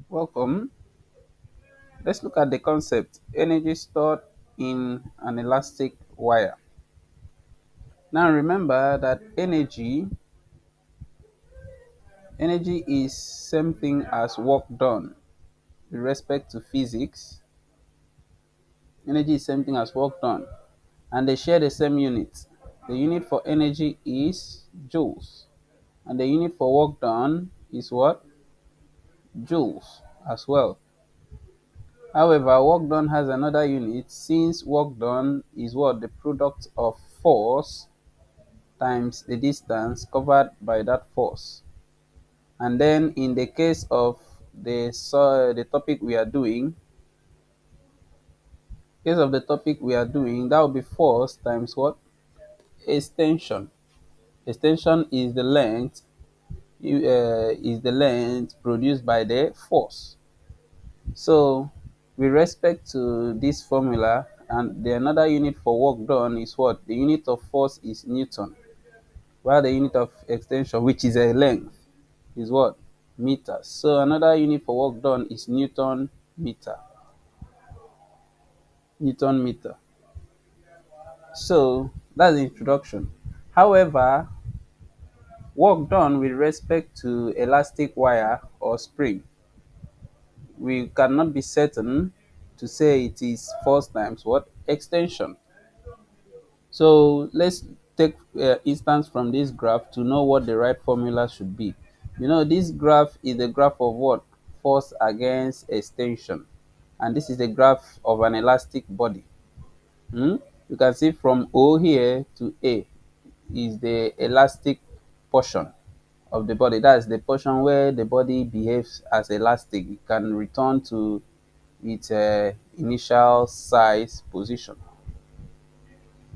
Welcome. Let's look at the concept energy stored in an elastic wire. Now remember that energy is same thing as work done. With respect to physics, energy is same thing as work done and they share the same unit. The unit for energy is joules and the unit for work done is what? Joules as well. However, work done has another unit since work done is what? The product of force times the distance covered by that force. And then in the case of the topic we are doing, that will be force times what? Extension. Extension is the length produced by the force. So with respect to this formula, and the another unit for work done is what? The unit of force is Newton, while the unit of extension, which is a length, is what? Meters. So another unit for work done is Newton meter. Newton meter. So that's the introduction. However, work done with respect to elastic wire or spring, we cannot be certain to say it is force times what? Extension. So let's take instance from this graph to know what the right formula should be. This graph is the graph of what? Force against extension. And this is the graph of an elastic body. Hmm? You can see from O here to A is the elastic portion of the body. That's the portion where the body behaves as elastic. It can return to its initial size position.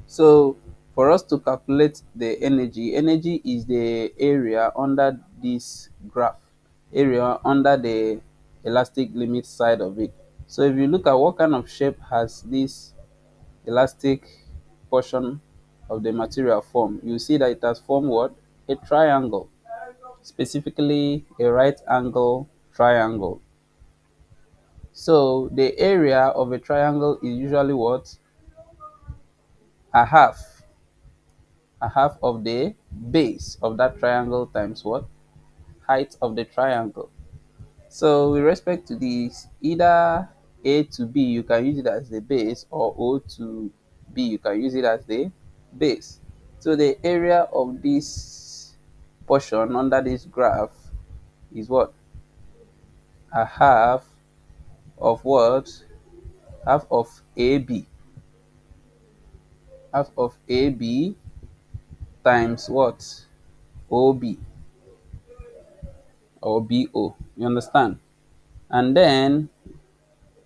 So for us to calculate the energy is the area under this graph, area under the elastic limit side of it. So if you look at what kind of shape has this elastic portion of the material formed, you see that it has formed what? A triangle, specifically a right angle triangle. So the area of a triangle is usually what? A half of the base of that triangle times what? Height of the triangle. So with respect to this, either A to B, you can use it as the base, or O to B, you can use it as the base. So the area of this portion under this graph is what? A half of what? Half of AB. Half of AB times what? OB or BO. You understand? And then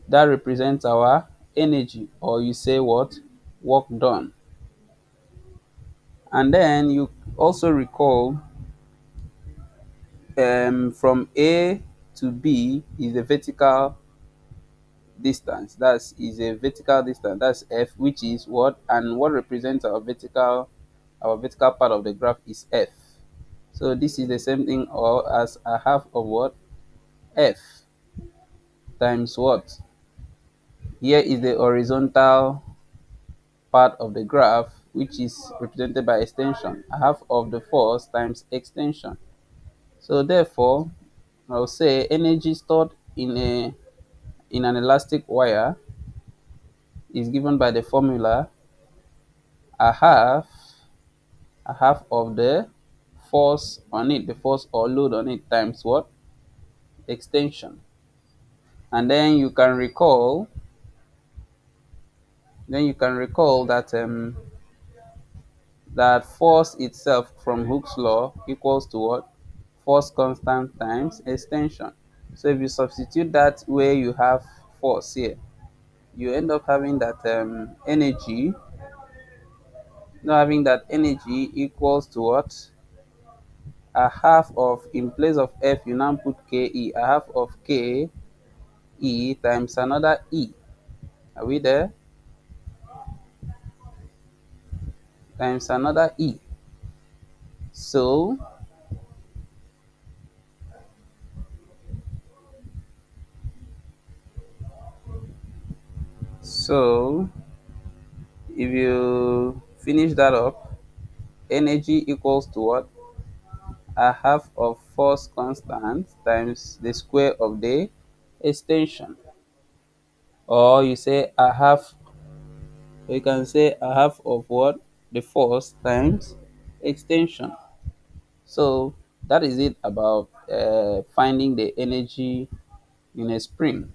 that represents our energy, or you say what? Work done. And then you also recall, from A to B is the vertical distance. That is a vertical distance. That's F, which is what? And what represents our vertical part of the graph is F. So this is the same thing or as a half of what? F times what? Here is the horizontal part of the graph, which is represented by extension, half of the force times extension. So therefore, I'll say energy stored in an elastic wire is given by the formula a half of the force on it, the force or load on it times what? Extension. And then you can recall that force itself from Hooke's law equals to what? Force constant times extension. So if you substitute that where you have force here, you end up having that energy equals to what? A half of, in place of F, you now put KE, a half of KE times another E. Are we there? Times another E. So So if you finish that up, energy equals to what? A half of force constant times the square of the extension. Or you say a half, you can say a half of what? The force times extension. So that is it about finding the energy in a spring.